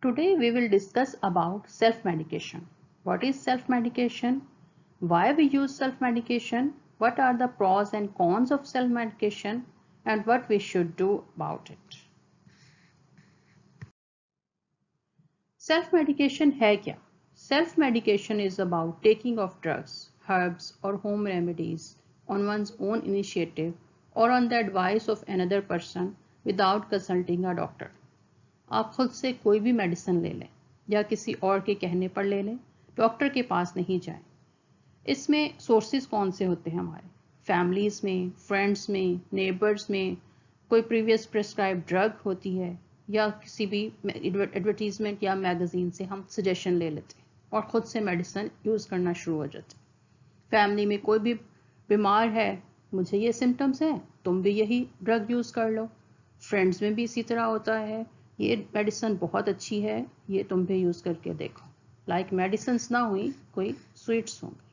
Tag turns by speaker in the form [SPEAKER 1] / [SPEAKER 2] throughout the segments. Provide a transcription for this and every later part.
[SPEAKER 1] Today we will discuss about self-medication. What is self-medication? Why we use self-medication? What are the pros and cons of self-medication? And what we should do about it. Self-medication है क्या? Self-medication is about taking of drugs, herbs or home remedies on one's own initiative or on the advice of another person without consulting a doctor. आप खुद से कोई भी medicine ले लें या किसी और के कहने पर ले लें, डॉक्टर के पास नहीं जाएं। इसमें सोर्सेज कौन से होते हैं हमारे? फैमिलीज में, फ्रेंड्स में, नेबर्स में, कोई प्रीवियस प्रिस्क्राइब ड्रग होती है या किसी भी एडवर्टीजमेंट या मैगजीन से हम सजेशन ले लेते हैं और ख़ुद से मेडिसिन यूज़ करना शुरू हो जाते हैं। फैमिली में कोई भी बीमार है, मुझे ये सिम्टम्स हैं, तुम भी यही ड्रग यूज़ कर लो। फ्रेंड्स में भी इसी तरह होता है, ये मेडिसिन बहुत अच्छी है, ये तुम भी यूज़ करके देखो। लाइक मेडिसिन ना हुई, कोई स्वीट्स होंगे।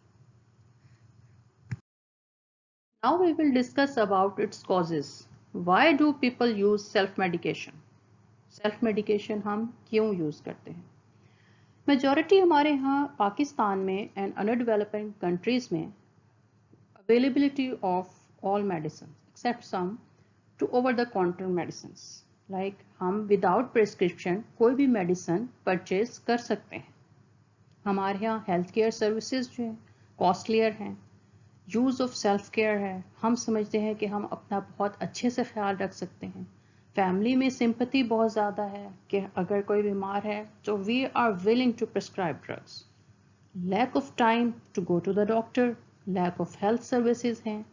[SPEAKER 1] Now we will discuss about its causes. Why do people use self-medication? Self-medication हम क्यों यूज़ करते हैं? मेजॉरिटी हमारे यहाँ पाकिस्तान में एंड अंडर डेवलपिंग कंट्रीज में availability of all medicine except some to over the counter medicine. Like हम without prescription कोई भी मेडिसिन परचेज कर सकते हैं। हमारे यहाँ हेल्थ केयर सर्विसेज जो है कॉस्टलियर हैं, यूज़ ऑफ सेल्फ केयर है, हम समझते हैं कि हम अपना बहुत अच्छे से ख्याल रख सकते हैं। फैमिली में सिंपैथी बहुत ज़्यादा है कि अगर कोई बीमार है तो we are willing to prescribe drugs. Lack of time to go to the doctor, lack of health services हैं,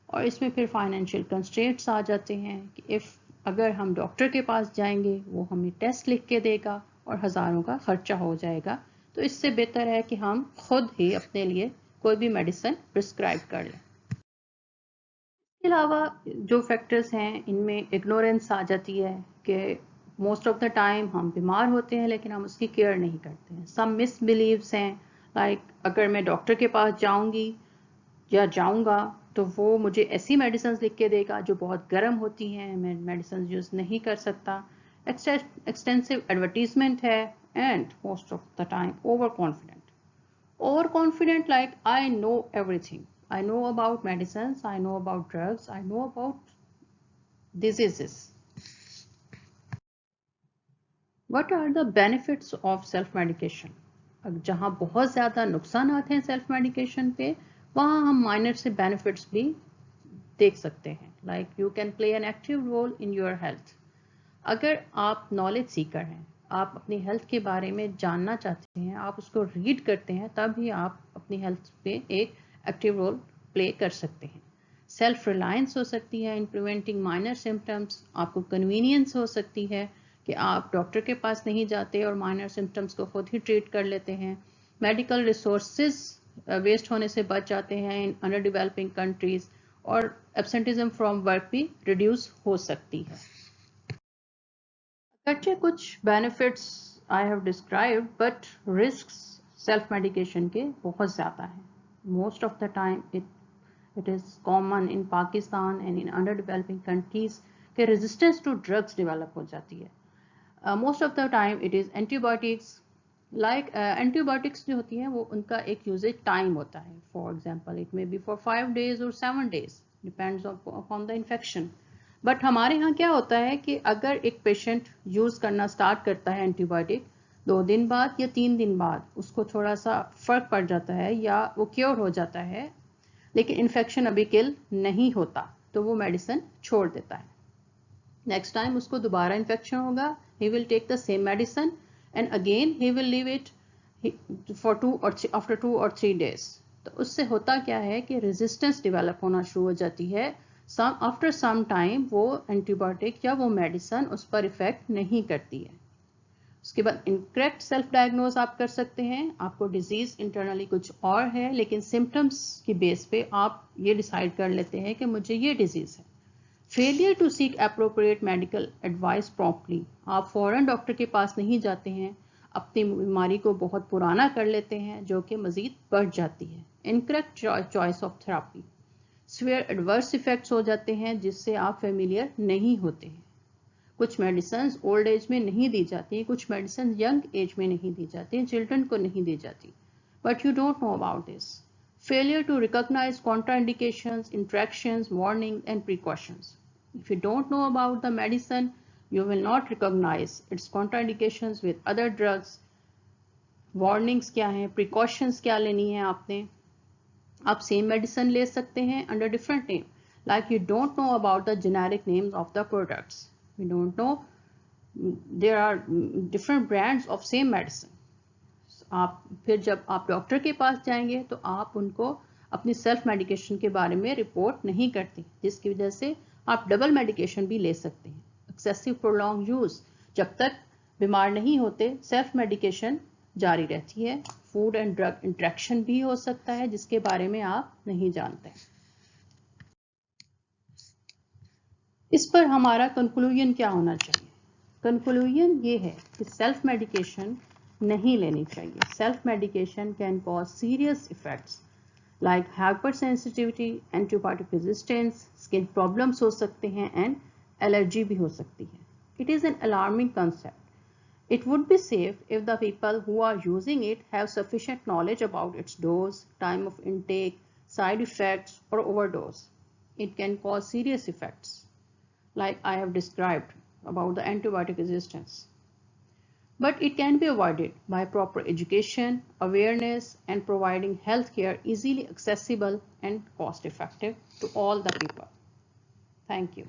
[SPEAKER 1] और इसमें फिर फाइनेंशियल कंस्ट्रेंट्स आ जाते हैं कि अगर हम डॉक्टर के पास जाएंगे वो हमें टेस्ट लिख के देगा और हज़ारों का खर्चा हो जाएगा। तो इससे बेहतर है कि हम खुद ही अपने लिए कोई भी मेडिसिन प्रिस्क्राइब कर लें। इसके अलावा जो फैक्टर्स हैं इनमें इग्नोरेंस आ जाती है कि मोस्ट ऑफ द टाइम हम बीमार होते हैं लेकिन हम उसकी केयर नहीं करते हैं। सम मिसबिलीव्स हैं, लाइक अगर मैं डॉक्टर के पास जाऊंगी या जाऊंगा तो वो मुझे ऐसी मेडिसिन लिख के देगा जो बहुत गर्म होती हैं, मैं मेडिसिन यूज़ नहीं कर सकता। एक्सटेंसिव एडवर्टीजमेंट है and most of the time over confident. Overconfident, like I know everything. I know about medicines, I know about drugs, I know about diseases. What are the benefits of self-medication? जहाँ बहुत ज़्यादा नुकसानात हैं self medication पे, वहाँ हम minor से benefits भी देख सकते हैं। Like you can play an active role in your health. अगर आप नॉलेज सीकर हैं, आप अपनी हेल्थ के बारे में जानना चाहते हैं, आप उसको रीड करते हैं, तब ही आप अपनी हेल्थ पे एक एक्टिव रोल प्ले कर सकते हैं। सेल्फ रिलायंस हो सकती है इन प्रिवेंटिंग माइनर सिम्टम्स। आपको कन्वीनियंस हो सकती है कि आप डॉक्टर के पास नहीं जाते और माइनर सिम्टम्स को खुद ही ट्रीट कर लेते हैं। मेडिकल रिसोर्सेज वेस्ट होने से बच जाते हैं इन अंडर डेवलपिंग कंट्रीज, और एब्सेंटिज्म फ्रॉम वर्क भी रिड्यूस हो सकती है। अच्छे कुछ benefits I have described, but risks self medication के बहुत ज़्यादा हैं। Most of the time it is common in Pakistan and in under developing countries के रेजिस्टेंस टू ड्रग्स डेवलप हो जाती है। Most of the time it is antibiotics. Like antibiotics जो होती हैं वो उनका एक यूजेज टाइम होता है। For example it may be for 5 days और 7 days, depends upon the infection. But हमारे यहाँ क्या होता है कि अगर एक पेशेंट यूज़ करना स्टार्ट करता है एंटीबायोटिक, 2 दिन बाद या 3 दिन बाद उसको थोड़ा सा फ़र्क पड़ जाता है या वो क्योर हो जाता है, लेकिन इन्फेक्शन अभी किल नहीं होता, तो वो मेडिसिन छोड़ देता है। नेक्स्ट टाइम उसको दोबारा इन्फेक्शन होगा, he will take the same medicine and again he will leave it for 2 or 3 days। तो उससे होता क्या है कि रेजिस्टेंस डेवलप होना शुरू हो जाती है। आफ्टर सम टाइम वो एंटीबायोटिक या वो मेडिसिन उस पर इफेक्ट नहीं करती है। उसके बाद इनकरेक्ट सेल्फ डायग्नोज आप कर सकते हैं। आपको डिजीज इंटरनली कुछ और है, लेकिन सिम्टम्स की बेस पे आप ये डिसाइड कर लेते हैं कि मुझे ये डिजीज है। Failure to seek appropriate medical advice promptly, आप फौरन डॉक्टर के पास नहीं जाते हैं, अपनी बीमारी को बहुत पुराना कर लेते हैं जो कि मजीद बढ़ जाती है। इनकरेक्ट चॉइस ऑफ कुछ मेडिसिन ओल्ड एज में नहीं दी जाती हैं, कुछ मेडिसिन यंग एज में नहीं दी जाती हैं, चिल्ड्रन को नहीं दी जाती, but you don't know about this. Failure to recognize contraindications, interactions, warnings, and precautions. If you don't know about the medicine, you will not recognize its contraindications with other drugs. Warnings क्या हैं, precautions क्या लेनी है आपने. आप same medicine ले सकते हैं under different name. Like you don't know about the generic names of the products. You don't know there are different brands of same medicine. आप फिर जब आप डॉक्टर के पास जाएंगे तो आप उनको अपनी सेल्फ मेडिकेशन के बारे में रिपोर्ट नहीं करते, जिसकी वजह से आप डबल मेडिकेशन भी ले सकते हैं. एक्सेसिव प्रोलॉन्ग यूज, जब तक बीमार नहीं होते सेल्फ मेडिकेशन जारी रहती है. फूड एंड ड्रग इंटरेक्शन भी हो सकता है जिसके बारे में आप नहीं जानते. इस पर हमारा कंक्लूजन क्या होना चाहिए? कंक्लूजन ये है कि सेल्फ मेडिकेशन नहीं लेनी चाहिए. Self medication can cause serious effects like hyper sensitivity, antibiotic resistance, skin problems हो सकते हैं एंड एलर्जी भी हो सकती है. It is an alarming concept. It would be safe if the people who are using it have sufficient knowledge about its dose, time of intake, side effects, or overdose. It can cause serious effects, like I have described about the antibiotic resistance. But it can be avoided by proper education, awareness, and providing healthcare easily accessible and cost effective to all the people. Thank you.